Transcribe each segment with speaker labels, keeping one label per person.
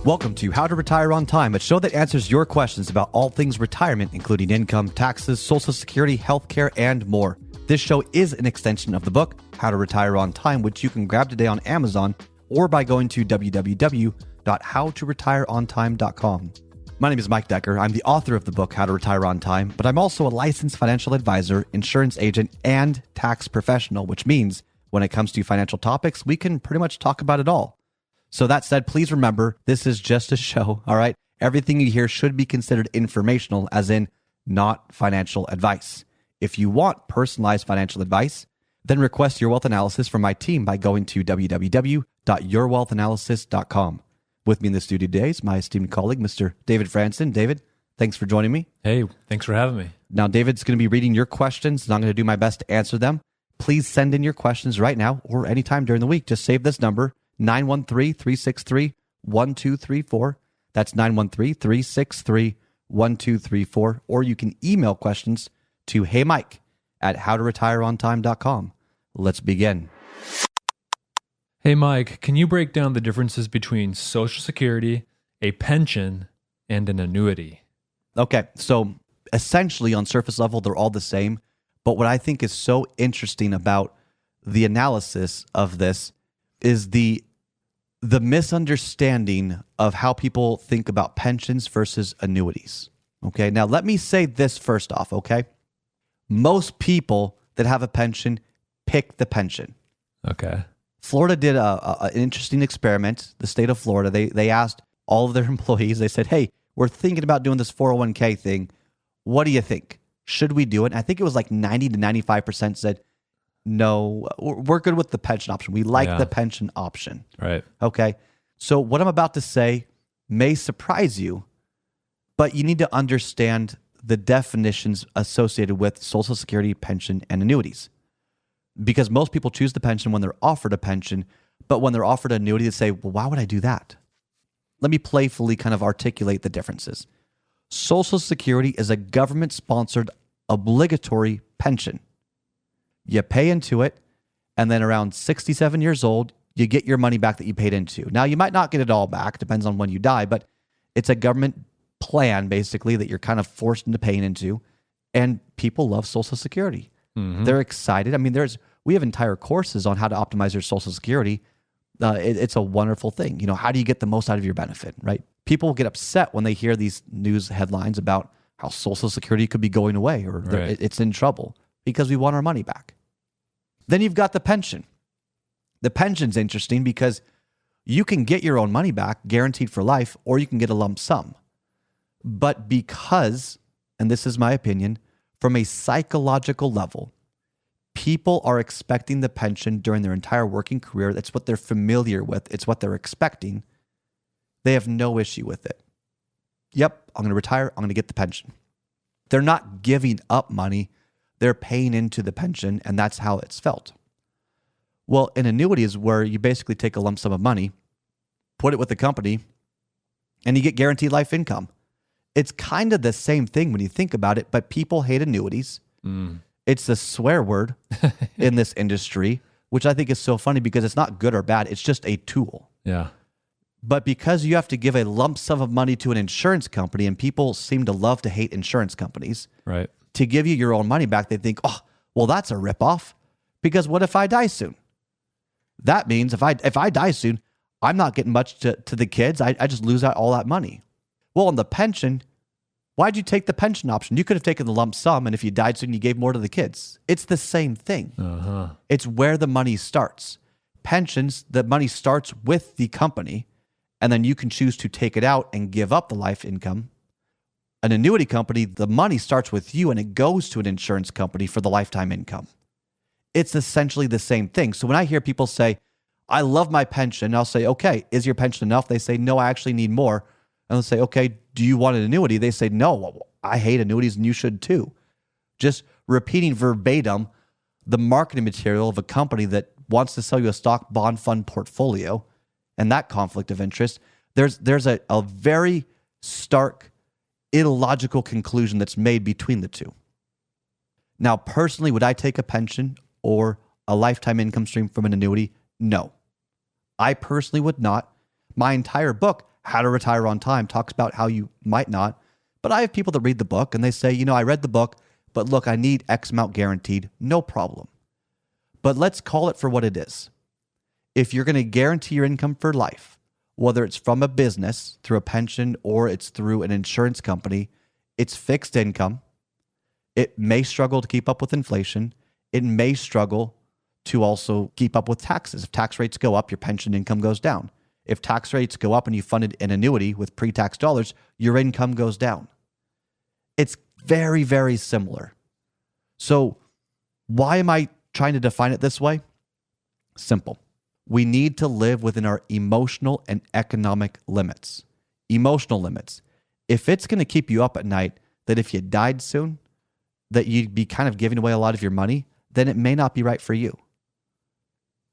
Speaker 1: Welcome to How to Retire on Time, a show that answers your questions about all things retirement, including income, taxes, Social Security, healthcare, and more. This show is an extension of the book, How to Retire on Time, which you can grab today on Amazon or by going to www.howtoretireontime.com. My name is Mike Decker. I'm the author of the book, How to Retire on Time, but I'm also a licensed financial advisor, insurance agent, and tax professional, which means when it comes to financial topics, we can pretty much talk about it all. So that said, please remember, this is just a show, all right? Everything you hear should be considered informational, as in not financial advice. If you want personalized financial advice, then request your wealth analysis from my team by going to www.yourwealthanalysis.com. With me in the studio today is my esteemed colleague, Mr. David Franson. David, thanks for joining me.
Speaker 2: Hey, thanks for having me.
Speaker 1: Now, David's going to be reading your questions, and I'm going to do my best to answer them. Please send in your questions right now or anytime during the week. Just save this number, 913-363-1234. That's 913-363-1234. Or you can email questions to heymike@howtoretireontime.com. Let's begin.
Speaker 2: Hey, Mike, can you break down the differences between Social Security, a pension, and an annuity?
Speaker 1: Okay, so essentially on surface level, they're all the same. But what I think is so interesting about the analysis of this is the misunderstanding of how people think about pensions versus annuities. Okay, now let me say this first off, okay? Most people that have a pension pick the pension.
Speaker 2: Okay.
Speaker 1: Florida did an interesting experiment, the state of Florida. They asked all of their employees, they said, hey, we're thinking about doing this 401k thing. What do you think? Should we do it? And I think it was like 90 to 95% said, no, we're good with the pension option. We like the pension option.
Speaker 2: Right.
Speaker 1: Okay. So what I'm about to say may surprise you, but you need to understand the definitions associated with Social Security, pension, and annuities. Because most people choose the pension when they're offered a pension, but when they're offered an annuity, they say, well, why would I do that? Let me playfully kind of articulate the differences. Social Security is a government-sponsored obligatory pension. You pay into it, and then around 67 years old, you get your money back that you paid into. Now, you might not get it all back, depends on when you die, but it's a government plan, basically, that you're kind of forced into paying into, and people love Social Security. Mm-hmm. They're excited. I mean, we have entire courses on how to optimize your Social Security. It's a wonderful thing. You know, how do you get the most out of your benefit, right? People get upset when they hear these news headlines about how Social Security could be going away or it's in trouble because we want our money back. Then you've got the pension. The pension's interesting because you can get your own money back guaranteed for life, or you can get a lump sum. But because, and this is my opinion, from a psychological level, people are expecting the pension during their entire working career. That's what they're familiar with. It's what they're expecting. They have no issue with it. Yep, I'm going to retire. I'm going to get the pension. They're not giving up money. They're paying into the pension, and that's how it's felt. Well, an annuity is where you basically take a lump sum of money, put it with the company, and you get guaranteed life income. It's kind of the same thing when you think about it, but people hate annuities. It's a swear word in this industry, which I think is so funny because it's not good or bad. It's just a tool.
Speaker 2: Yeah.
Speaker 1: But because you have to give a lump sum of money to an insurance company, and people seem to love to hate insurance companies,
Speaker 2: right?
Speaker 1: To give you your own money back, they think, oh, well, that's a ripoff. Because what if I die soon? That means if I die soon, I'm not getting much to the kids. I just lose out all that money. Well, on the pension, why'd you take the pension option? You could have taken the lump sum, and if you died soon, you gave more to the kids. It's the same thing. It's where the money starts. Pensions, the money starts with the company, and then you can choose to take it out and give up the life income. An annuity company, the money starts with you, and it goes to an insurance company for the lifetime income. It's essentially the same thing. So when I hear people say, I love my pension, I'll say, okay, is your pension enough? They say, no, I actually need more. And they'll say, okay, do you want an annuity? They say, no, I hate annuities and you should too. Just repeating verbatim the marketing material of a company that wants to sell you a stock bond fund portfolio and that conflict of interest. There's a very stark, illogical conclusion that's made between the two. Now, personally, would I take a pension or a lifetime income stream from an annuity? No. I personally would not. My entire book, How to Retire on Time talks about how you might not. But I have people that read the book and they say, I read the book, but look, I need X amount guaranteed. No problem. But let's call it for what it is. If you're going to guarantee your income for life, whether it's from a business through a pension or it's through an insurance company, it's fixed income. It may struggle to keep up with inflation. It may struggle to also keep up with taxes. If tax rates go up, your pension income goes down. If tax rates go up and you funded an annuity with pre-tax dollars, your income goes down. It's very, very similar. So why am I trying to define it this way? Simple. We need to live within our emotional and economic limits. Emotional limits. If it's going to keep you up at night, that if you died soon, that you'd be kind of giving away a lot of your money, then it may not be right for you.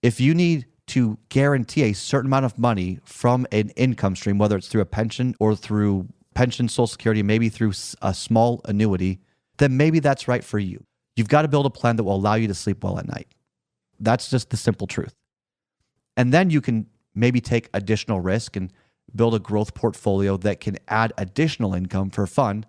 Speaker 1: If you need to guarantee a certain amount of money from an income stream, whether it's through a pension or through pension, Social Security, maybe through a small annuity, then maybe that's right for you. You've got to build a plan that will allow you to sleep well at night. That's just the simple truth. And then you can maybe take additional risk and build a growth portfolio that can add additional income for fun,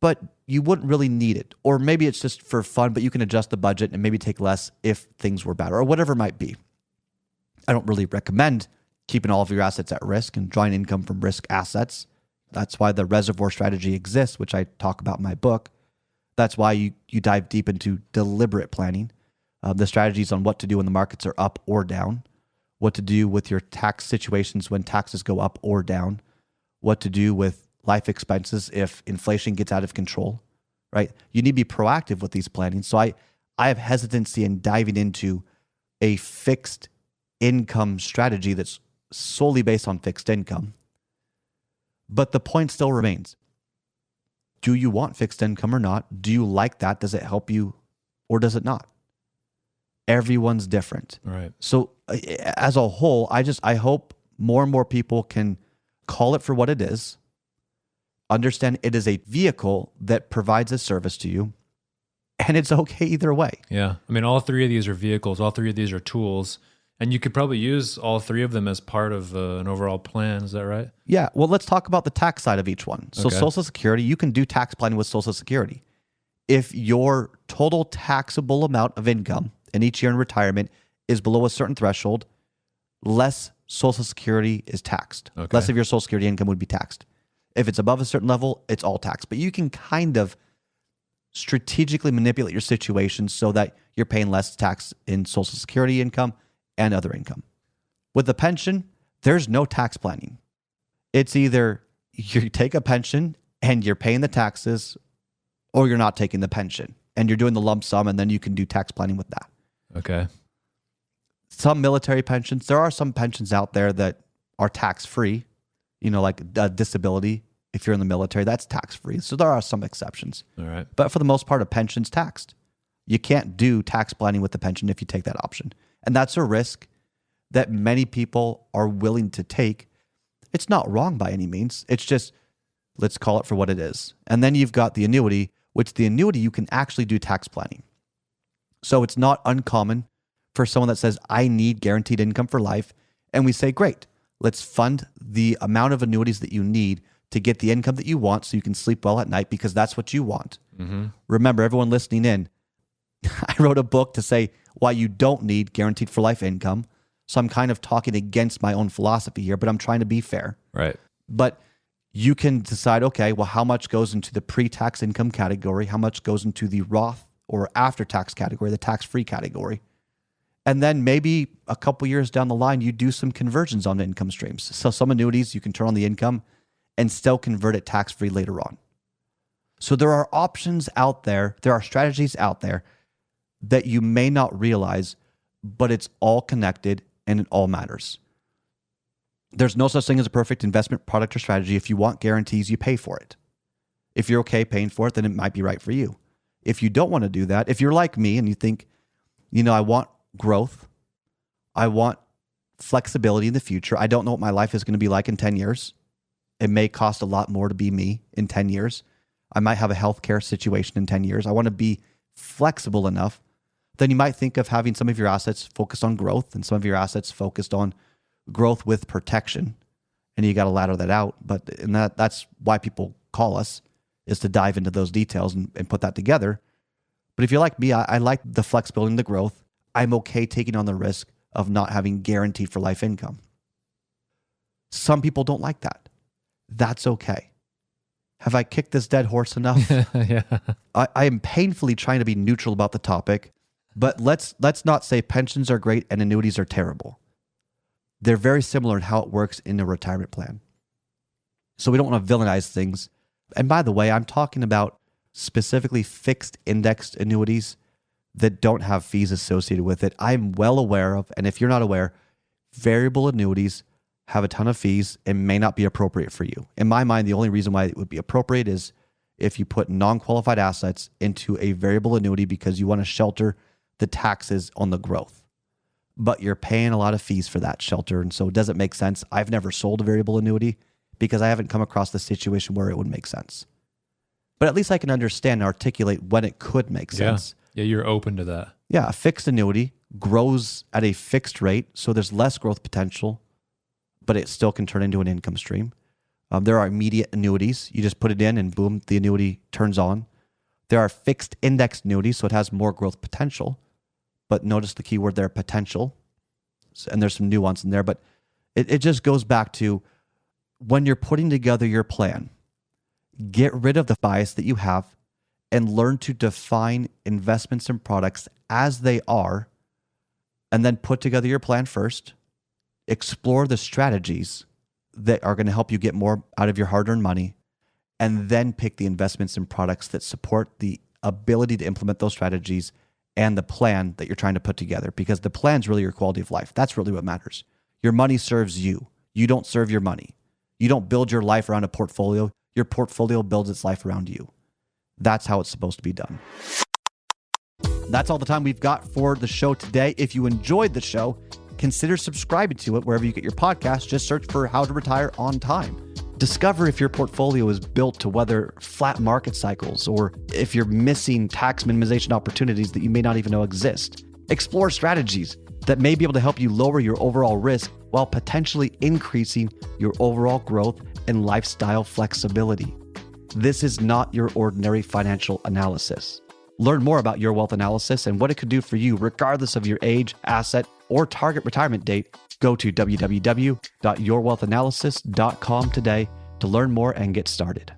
Speaker 1: but you wouldn't really need it. Or maybe it's just for fun, but you can adjust the budget and maybe take less if things were better or whatever it might be. I don't really recommend keeping all of your assets at risk and drawing income from risk assets. That's why the reservoir strategy exists, which I talk about in my book. That's why you dive deep into deliberate planning, the strategies on what to do when the markets are up or down, what to do with your tax situations when taxes go up or down, what to do with life expenses if inflation gets out of control, right? You need to be proactive with these planning. So I have hesitancy in diving into a fixed income strategy that's solely based on fixed income. But the point still remains. Do you want fixed income or not? Do you like that? Does it help you or does it not? Everyone's different.
Speaker 2: Right.
Speaker 1: So as a whole, I hope more and more people can call it for what it is, understand it is a vehicle that provides a service to you, and it's okay either way.
Speaker 2: Yeah. I mean, all three of these are vehicles. All three of these are tools. And you could probably use all three of them as part of an overall plan. Is that right?
Speaker 1: Yeah. Well, let's talk about the tax side of each one. So
Speaker 2: Okay.
Speaker 1: Social Security, you can do tax planning with Social Security. If your total taxable amount of income in each year in retirement is below a certain threshold, less Social Security is taxed.
Speaker 2: Okay.
Speaker 1: Less of your Social Security income would be taxed. If it's above a certain level, it's all taxed. But you can kind of strategically manipulate your situation so that you're paying less tax in Social Security income and other income. With the pension, there's no tax planning. It's either you take a pension and you're paying the taxes, or you're not taking the pension and you're doing the lump sum, and then you can do tax planning with that.
Speaker 2: Okay.
Speaker 1: Some military pensions, there are some pensions out there that are tax-free, like disability. If you're in the military, that's tax-free. So there are some exceptions.
Speaker 2: All right.
Speaker 1: But for the most part, a pension's taxed. You can't do tax planning with the pension if you take that option. And that's a risk that many people are willing to take. It's not wrong by any means. It's just, let's call it for what it is. And then you've got the annuity, which the annuity, you can actually do tax planning. So it's not uncommon for someone that says, I need guaranteed income for life. And we say, great, let's fund the amount of annuities that you need to get the income that you want so you can sleep well at night, because that's what you want.
Speaker 2: Mm-hmm.
Speaker 1: Remember, everyone listening in, I wrote a book to say why you don't need guaranteed for life income. So I'm kind of talking against my own philosophy here, but I'm trying to be fair.
Speaker 2: Right.
Speaker 1: But you can decide, okay, well, how much goes into the pre-tax income category? How much goes into the Roth or after-tax category, the tax-free category? And then maybe a couple years down the line, you do some conversions on income streams. So some annuities, you can turn on the income and still convert it tax-free later on. So there are options out there. There are strategies out there that you may not realize, but it's all connected and it all matters. There's no such thing as a perfect investment product or strategy. If you want guarantees, you pay for it. If you're okay paying for it, then it might be right for you. If you don't want to do that, if you're like me and you think, I want growth, I want flexibility in the future. I don't know what my life is going to be like in 10 years. It may cost a lot more to be me in 10 years. I might have a healthcare situation in 10 years. I want to be flexible enough. Then you might think of having some of your assets focused on growth and some of your assets focused on growth with protection. and you got to ladder that out. And that's why people call us, is to dive into those details and put that together. But if you're like me, I like the flexibility and the growth. I'm okay taking on the risk of not having guaranteed for life income. Some people don't like that. That's okay. Have I kicked this dead horse enough?
Speaker 2: Yeah.
Speaker 1: I am painfully trying to be neutral about the topic, but let's not say pensions are great and annuities are terrible. They're very similar in how it works in a retirement plan. So we don't want to villainize things. And by the way, I'm talking about specifically fixed indexed annuities that don't have fees associated with it. I'm well aware of, and if you're not aware, variable annuities have a ton of fees and may not be appropriate for you. In my mind, the only reason why it would be appropriate is if you put non-qualified assets into a variable annuity because you want to shelter the taxes on the growth. But you're paying a lot of fees for that shelter, and so it doesn't make sense. I've never sold a variable annuity because I haven't come across the situation where it would make sense. But at least I can understand and articulate when it could make sense.
Speaker 2: Yeah, you're open to that.
Speaker 1: Yeah, a fixed annuity grows at a fixed rate, so there's less growth potential, but it still can turn into an income stream. There are immediate annuities. You just put it in and boom, the annuity turns on. There are fixed indexed annuities, so it has more growth potential. But notice the key word there, potential. And there's some nuance in there, but it just goes back to when you're putting together your plan, get rid of the bias that you have and learn to define investments and products as they are, and then put together your plan first. Explore the strategies that are going to help you get more out of your hard-earned money, and then pick the investments and products that support the ability to implement those strategies and the plan that you're trying to put together, because the plan's really your quality of life. That's really what matters. Your money serves you. You don't serve your money. You don't build your life around a portfolio. Your portfolio builds its life around you. That's how it's supposed to be done. That's all the time we've got for the show today. If you enjoyed the show, consider subscribing to it wherever you get your podcasts. Just search for How to Retire on Time. Discover if your portfolio is built to weather flat market cycles, or if you're missing tax minimization opportunities that you may not even know exist. Explore strategies that may be able to help you lower your overall risk while potentially increasing your overall growth and lifestyle flexibility. This is not your ordinary financial analysis. Learn more about Your Wealth Analysis and what it could do for you regardless of your age, asset, or target retirement date. Go to www.yourwealthanalysis.com today to learn more and get started.